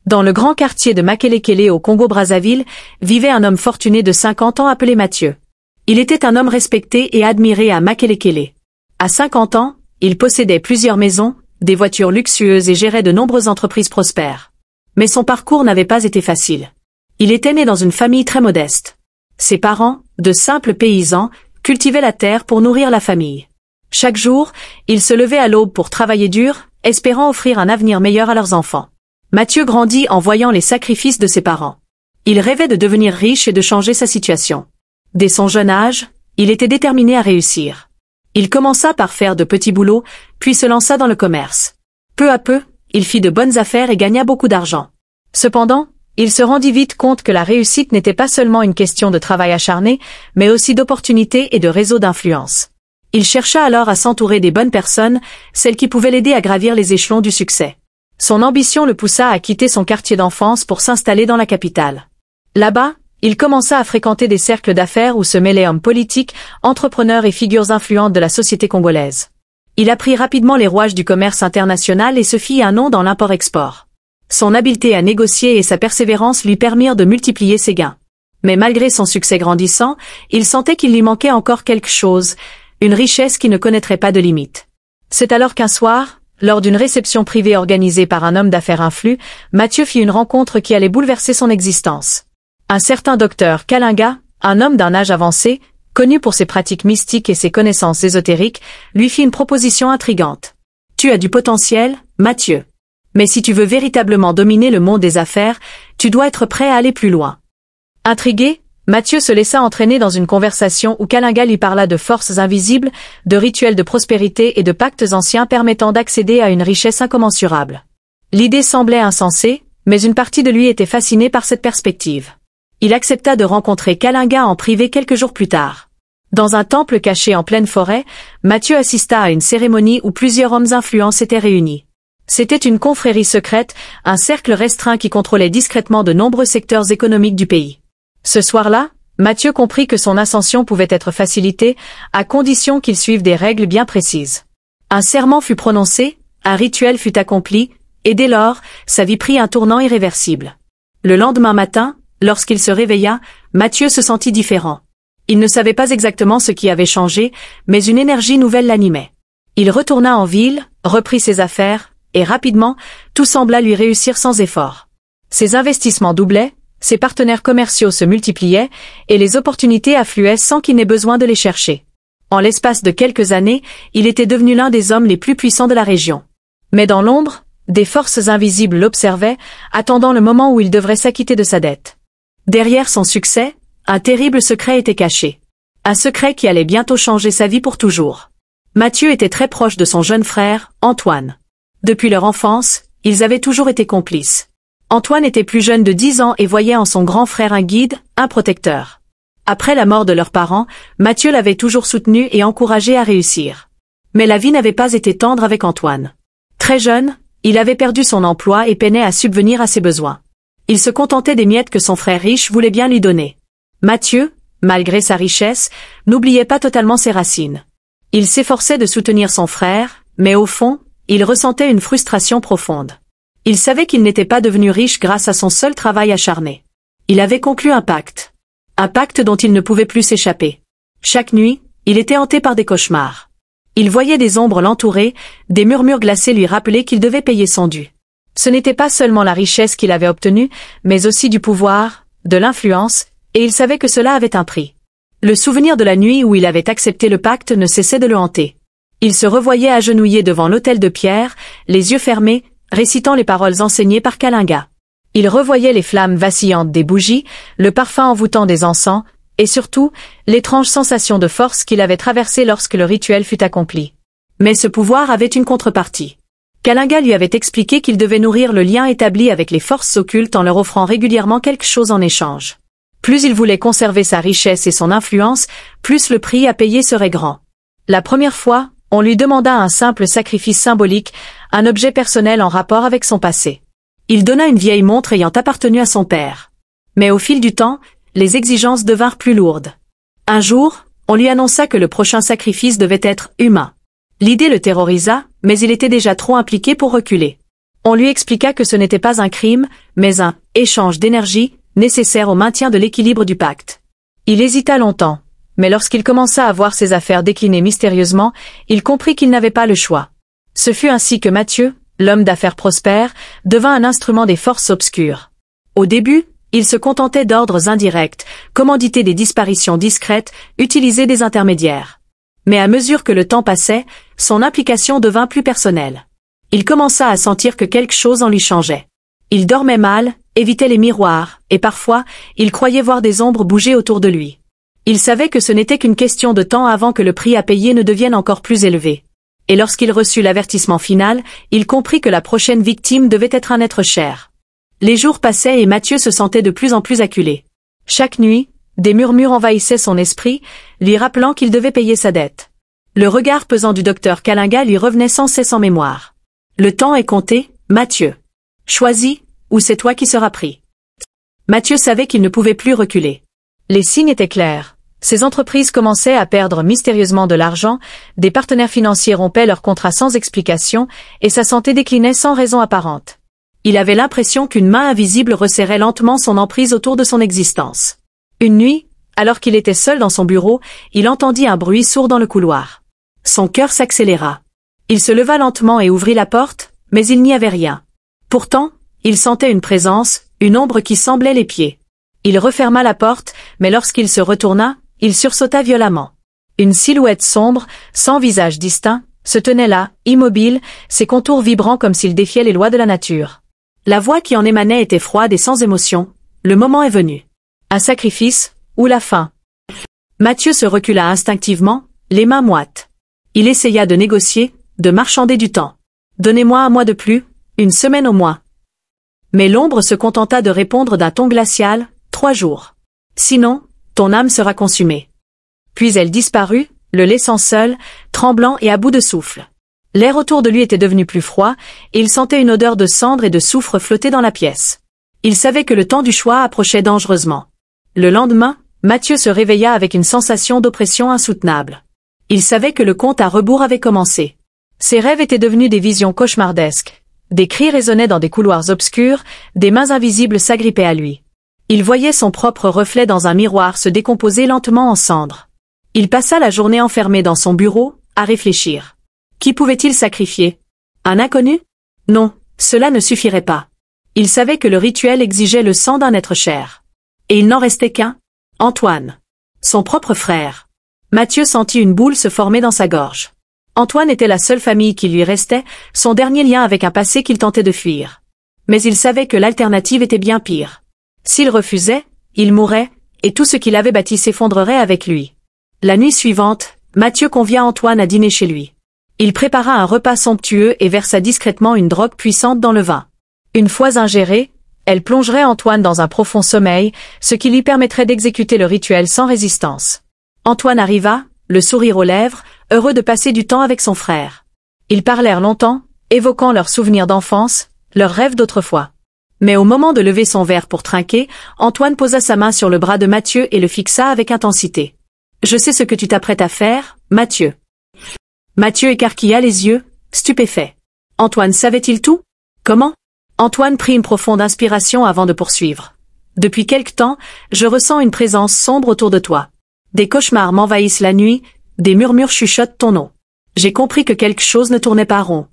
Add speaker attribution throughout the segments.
Speaker 1: Dans le grand quartier de Makelekele au Congo-Brazzaville, vivait un homme fortuné de 50 ans appelé Mathieu. Il était un homme respecté et admiré à Makelekele. À 50 ans, il possédait plusieurs maisons, des voitures luxueuses et gérait de nombreuses entreprises prospères. Mais son parcours n'avait pas été facile. Il était né dans une famille très modeste. Ses parents, de simples paysans, cultivaient la terre pour nourrir la famille. Chaque jour, ils se levaient à l'aube pour travailler dur, espérant offrir un avenir meilleur à leurs enfants. Mathieu grandit en voyant les sacrifices de ses parents. Il rêvait de devenir riche et de changer sa situation. Dès son jeune âge, il était déterminé à réussir. Il commença par faire de petits boulots, puis se lança dans le commerce. Peu à peu, il fit de bonnes affaires et gagna beaucoup d'argent. Cependant, il se rendit vite compte que la réussite n'était pas seulement une question de travail acharné, mais aussi d'opportunités et de réseaux d'influence. Il chercha alors à s'entourer des bonnes personnes, celles qui pouvaient l'aider à gravir les échelons du succès. Son ambition le poussa à quitter son quartier d'enfance pour s'installer dans la capitale. Là-bas, il commença à fréquenter des cercles d'affaires où se mêlaient hommes politiques, entrepreneurs et figures influentes de la société congolaise. Il apprit rapidement les rouages du commerce international et se fit un nom dans l'import-export. Son habileté à négocier et sa persévérance lui permirent de multiplier ses gains. Mais malgré son succès grandissant, il sentait qu'il lui manquait encore quelque chose, une richesse qui ne connaîtrait pas de limite. C'est alors qu'un soir, lors d'une réception privée organisée par un homme d'affaires influent, Mathieu fit une rencontre qui allait bouleverser son existence. Un certain docteur Kalinga, un homme d'un âge avancé, connu pour ses pratiques mystiques et ses connaissances ésotériques, lui fit une proposition intrigante. « Tu as du potentiel, Mathieu. Mais si tu veux véritablement dominer le monde des affaires, tu dois être prêt à aller plus loin. » Intrigué, Mathieu se laissa entraîner dans une conversation où Kalinga lui parla de forces invisibles, de rituels de prospérité et de pactes anciens permettant d'accéder à une richesse incommensurable. L'idée semblait insensée, mais une partie de lui était fascinée par cette perspective. Il accepta de rencontrer Kalinga en privé quelques jours plus tard. Dans un temple caché en pleine forêt, Mathieu assista à une cérémonie où plusieurs hommes influents s'étaient réunis. C'était une confrérie secrète, un cercle restreint qui contrôlait discrètement de nombreux secteurs économiques du pays. Ce soir-là, Mathieu comprit que son ascension pouvait être facilitée, à condition qu'il suive des règles bien précises. Un serment fut prononcé, un rituel fut accompli, et dès lors, sa vie prit un tournant irréversible. Le lendemain matin, lorsqu'il se réveilla, Mathieu se sentit différent. Il ne savait pas exactement ce qui avait changé, mais une énergie nouvelle l'animait. Il retourna en ville, reprit ses affaires, et rapidement, tout sembla lui réussir sans effort. Ses investissements doublaient, ses partenaires commerciaux se multipliaient, et les opportunités affluaient sans qu'il n'ait besoin de les chercher. En l'espace de quelques années, il était devenu l'un des hommes les plus puissants de la région. Mais dans l'ombre, des forces invisibles l'observaient, attendant le moment où il devrait s'acquitter de sa dette. Derrière son succès, un terrible secret était caché. Un secret qui allait bientôt changer sa vie pour toujours. Mathieu était très proche de son jeune frère, Antoine. Depuis leur enfance, ils avaient toujours été complices. Antoine était plus jeune de 10 ans et voyait en son grand frère un guide, un protecteur. Après la mort de leurs parents, Mathieu l'avait toujours soutenu et encouragé à réussir. Mais la vie n'avait pas été tendre avec Antoine. Très jeune, il avait perdu son emploi et peinait à subvenir à ses besoins. Il se contentait des miettes que son frère riche voulait bien lui donner. Mathieu, malgré sa richesse, n'oubliait pas totalement ses racines. Il s'efforçait de soutenir son frère, mais au fond, il ressentait une frustration profonde. Il savait qu'il n'était pas devenu riche grâce à son seul travail acharné. Il avait conclu un pacte. Un pacte dont il ne pouvait plus s'échapper. Chaque nuit, il était hanté par des cauchemars. Il voyait des ombres l'entourer, des murmures glacés lui rappelaient qu'il devait payer son dû. Ce n'était pas seulement la richesse qu'il avait obtenue, mais aussi du pouvoir, de l'influence, et il savait que cela avait un prix. Le souvenir de la nuit où il avait accepté le pacte ne cessait de le hanter. Il se revoyait agenouillé devant l'autel de pierre, les yeux fermés, récitant les paroles enseignées par Kalinga. Il revoyait les flammes vacillantes des bougies, le parfum envoûtant des encens, et surtout, l'étrange sensation de force qu'il avait traversée lorsque le rituel fut accompli. Mais ce pouvoir avait une contrepartie. Kalinga lui avait expliqué qu'il devait nourrir le lien établi avec les forces occultes en leur offrant régulièrement quelque chose en échange. Plus il voulait conserver sa richesse et son influence, plus le prix à payer serait grand. La première fois, on lui demanda un simple sacrifice symbolique, un objet personnel en rapport avec son passé. Il donna une vieille montre ayant appartenu à son père. Mais au fil du temps, les exigences devinrent plus lourdes. Un jour, on lui annonça que le prochain sacrifice devait être humain. L'idée le terrorisa, mais il était déjà trop impliqué pour reculer. On lui expliqua que ce n'était pas un crime, mais un « échange d'énergie » nécessaire au maintien de l'équilibre du pacte. Il hésita longtemps, mais lorsqu'il commença à voir ses affaires décliner mystérieusement, il comprit qu'il n'avait pas le choix. Ce fut ainsi que Mathieu, l'homme d'affaires prospère, devint un instrument des forces obscures. Au début, il se contentait d'ordres indirects, commanditer des disparitions discrètes, utiliser des intermédiaires. Mais à mesure que le temps passait, son implication devint plus personnelle. Il commença à sentir que quelque chose en lui changeait. Il dormait mal, évitait les miroirs, et parfois, il croyait voir des ombres bouger autour de lui. Il savait que ce n'était qu'une question de temps avant que le prix à payer ne devienne encore plus élevé. Et lorsqu'il reçut l'avertissement final, il comprit que la prochaine victime devait être un être cher. Les jours passaient et Mathieu se sentait de plus en plus acculé. Chaque nuit, des murmures envahissaient son esprit, lui rappelant qu'il devait payer sa dette. Le regard pesant du docteur Kalinga lui revenait sans cesse en mémoire. Le temps est compté, Mathieu. Choisis, ou c'est toi qui seras pris. Mathieu savait qu'il ne pouvait plus reculer. Les signes étaient clairs. Ses entreprises commençaient à perdre mystérieusement de l'argent, des partenaires financiers rompaient leurs contrats sans explication, et sa santé déclinait sans raison apparente. Il avait l'impression qu'une main invisible resserrait lentement son emprise autour de son existence. Une nuit, alors qu'il était seul dans son bureau, il entendit un bruit sourd dans le couloir. Son cœur s'accéléra. Il se leva lentement et ouvrit la porte, mais il n'y avait rien. Pourtant, il sentait une présence, une ombre qui semblait l'épier. Il referma la porte, mais lorsqu'il se retourna, il sursauta violemment. Une silhouette sombre, sans visage distinct, se tenait là, immobile, ses contours vibrants comme s'il défiait les lois de la nature. La voix qui en émanait était froide et sans émotion. Le moment est venu. Un sacrifice, ou la fin. Mathieu se recula instinctivement, les mains moites. Il essaya de négocier, de marchander du temps. Donnez-moi un mois de plus, une semaine au moins. Mais l'ombre se contenta de répondre d'un ton glacial, 3 jours. Sinon, ton âme sera consumée. Puis elle disparut, le laissant seul, tremblant et à bout de souffle. L'air autour de lui était devenu plus froid, et il sentait une odeur de cendre et de soufre flotter dans la pièce. Il savait que le temps du choix approchait dangereusement. Le lendemain, Mathieu se réveilla avec une sensation d'oppression insoutenable. Il savait que le compte à rebours avait commencé. Ses rêves étaient devenus des visions cauchemardesques. Des cris résonnaient dans des couloirs obscurs, des mains invisibles s'agrippaient à lui. Il voyait son propre reflet dans un miroir se décomposer lentement en cendres. Il passa la journée enfermé dans son bureau, à réfléchir. Qui pouvait-il sacrifier? Un inconnu? Non, cela ne suffirait pas. Il savait que le rituel exigeait le sang d'un être cher. Et il n'en restait qu'un, Antoine. Son propre frère. Mathieu sentit une boule se former dans sa gorge. Antoine était la seule famille qui lui restait, son dernier lien avec un passé qu'il tentait de fuir. Mais il savait que l'alternative était bien pire. S'il refusait, il mourrait, et tout ce qu'il avait bâti s'effondrerait avec lui. La nuit suivante, Mathieu convia Antoine à dîner chez lui. Il prépara un repas somptueux et versa discrètement une drogue puissante dans le vin. Une fois ingérée, elle plongerait Antoine dans un profond sommeil, ce qui lui permettrait d'exécuter le rituel sans résistance. Antoine arriva, le sourire aux lèvres, heureux de passer du temps avec son frère. Ils parlèrent longtemps, évoquant leurs souvenirs d'enfance, leurs rêves d'autrefois. Mais au moment de lever son verre pour trinquer, Antoine posa sa main sur le bras de Mathieu et le fixa avec intensité. « Je sais ce que tu t'apprêtes à faire, Mathieu. » Mathieu écarquilla les yeux, stupéfait. Antoine savait-il tout? Comment? Antoine prit une profonde inspiration avant de poursuivre. « Depuis quelque temps, je ressens une présence sombre autour de toi. Des cauchemars m'envahissent la nuit, des murmures chuchotent ton nom. J'ai compris que quelque chose ne tournait pas rond. »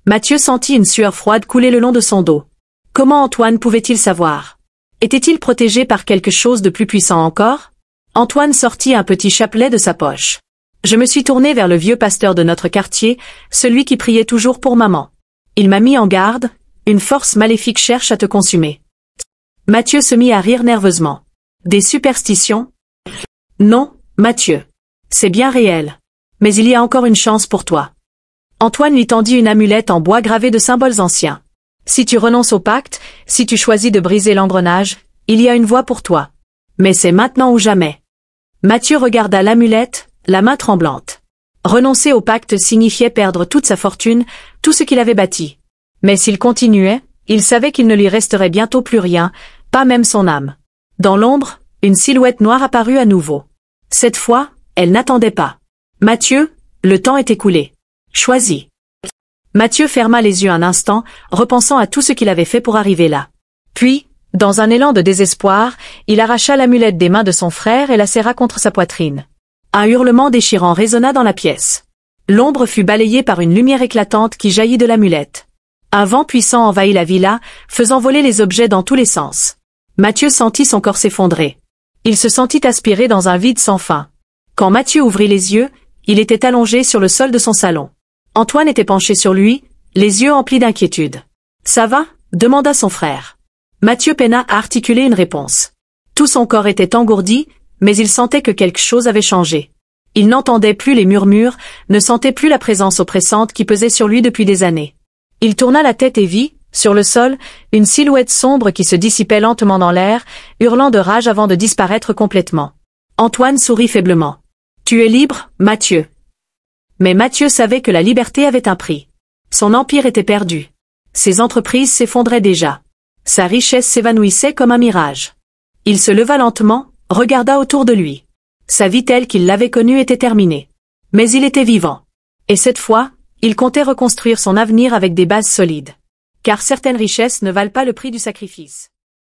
Speaker 1: Mathieu sentit une sueur froide couler le long de son dos. Comment Antoine pouvait-il savoir? Était-il protégé par quelque chose de plus puissant encore? Antoine sortit un petit chapelet de sa poche. Je me suis tourné vers le vieux pasteur de notre quartier, celui qui priait toujours pour maman. Il m'a mis en garde, une force maléfique cherche à te consumer. Mathieu se mit à rire nerveusement. Des superstitions? Non, Mathieu. C'est bien réel. Mais il y a encore une chance pour toi. Antoine lui tendit une amulette en bois gravée de symboles anciens. Si tu renonces au pacte, si tu choisis de briser l'engrenage, il y a une voie pour toi. Mais c'est maintenant ou jamais. Mathieu regarda l'amulette, la main tremblante. Renoncer au pacte signifiait perdre toute sa fortune, tout ce qu'il avait bâti. Mais s'il continuait, il savait qu'il ne lui resterait bientôt plus rien, pas même son âme. Dans l'ombre, une silhouette noire apparut à nouveau. Cette fois, elle n'attendait pas. Mathieu, le temps est écoulé. Choisis. Mathieu ferma les yeux un instant, repensant à tout ce qu'il avait fait pour arriver là. Puis, dans un élan de désespoir, il arracha l'amulette des mains de son frère et la serra contre sa poitrine. Un hurlement déchirant résonna dans la pièce. L'ombre fut balayée par une lumière éclatante qui jaillit de l'amulette. Un vent puissant envahit la villa, faisant voler les objets dans tous les sens. Mathieu sentit son corps s'effondrer. Il se sentit aspiré dans un vide sans fin. Quand Mathieu ouvrit les yeux, il était allongé sur le sol de son salon. Antoine était penché sur lui, les yeux emplis d'inquiétude. « Ça va ?» demanda son frère. Mathieu peina à articuler une réponse. Tout son corps était engourdi, mais il sentait que quelque chose avait changé. Il n'entendait plus les murmures, ne sentait plus la présence oppressante qui pesait sur lui depuis des années. Il tourna la tête et vit, sur le sol, une silhouette sombre qui se dissipait lentement dans l'air, hurlant de rage avant de disparaître complètement. Antoine sourit faiblement. « Tu es libre, Mathieu. » Mais Mathieu savait que la liberté avait un prix. Son empire était perdu. Ses entreprises s'effondraient déjà. Sa richesse s'évanouissait comme un mirage. Il se leva lentement, regarda autour de lui. Sa vie telle qu'il l'avait connue était terminée. Mais il était vivant. Et cette fois, il comptait reconstruire son avenir avec des bases solides. Car certaines richesses ne valent pas le prix du sacrifice.